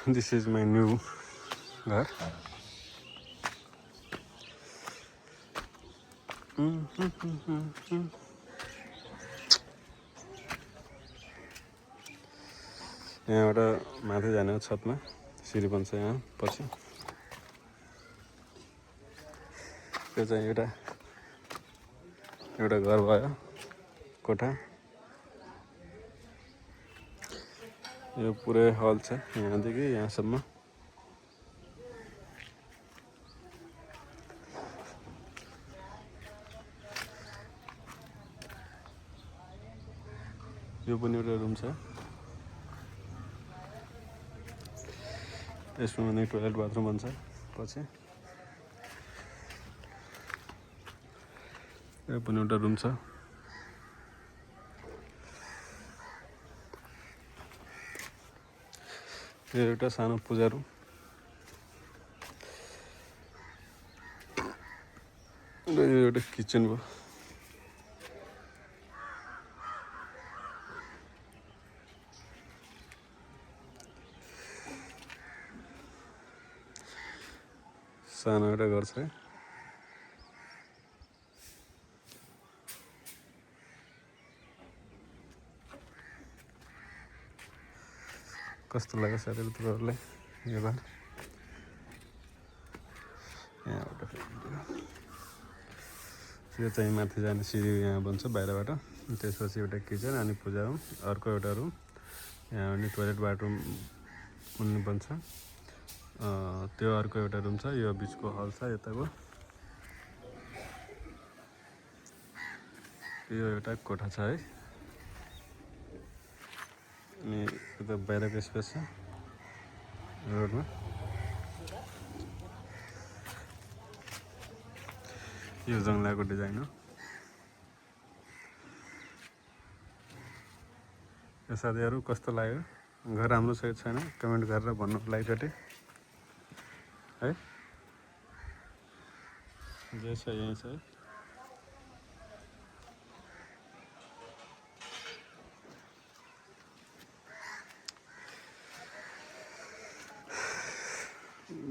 This is my new घर. यहाँबाट माथि जाने हो छतमा सिडी बन्छ यहाँ पछि त्यो चाहिँ एउटा घर भयो कोठा यो पुरै हल छ यहाँदेखि यहाँसम्म यो पनि एउटा रुम छ यसमा नै टोयलेट बाथरुम बन्छ पछि यो पनि एउटा रुम छ यो एउटा सानो पूजा रुम र यो एउटा किचन भयो सानो एउटा घर छ कस्तो लाग्यो साथीहरु तपाईहरुलाई यो घर यहाँबाट यो चाहिँ माथि जाने सिडी यहाँ बन्छ बाहिरबाट त्यसपछि एउटा किचन अनि पूजा रुम अर्को एउटा रुम यहाँ अनि टोयलेट बाथरुम पनि बन्छ त्यो अर्को एउटा रुम छ यो बीचको हल छ यताको यो एउटा कोठा छ है अनि यता बाहिरको स्पेस छ रोडमा यो जङ्गलाको डिजाइन हो यो साथीहरु कस्तो लाग्यो घर राम्रो छ छैन कमेन्ट गरेर भन्नुको लागि एकचोटि है जे छ यही छ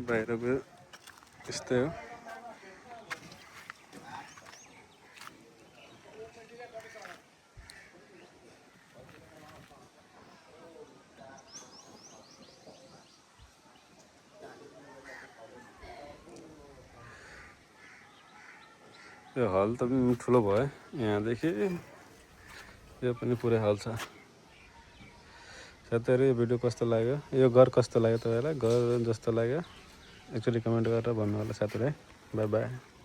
बाहिरको यस्तै हो यो हल त ठुलो भयो यहाँदेखि यो पनि पुरै हल छ साथीहरु यो भिडियो कस्तो लाग्यो यो घर कस्तो लाग्यो तपाईलाई घर जस्तो लाग्यो एकचोटि कमेन्ट गरेर भन्नु होला साथीहरु बाइ बाइ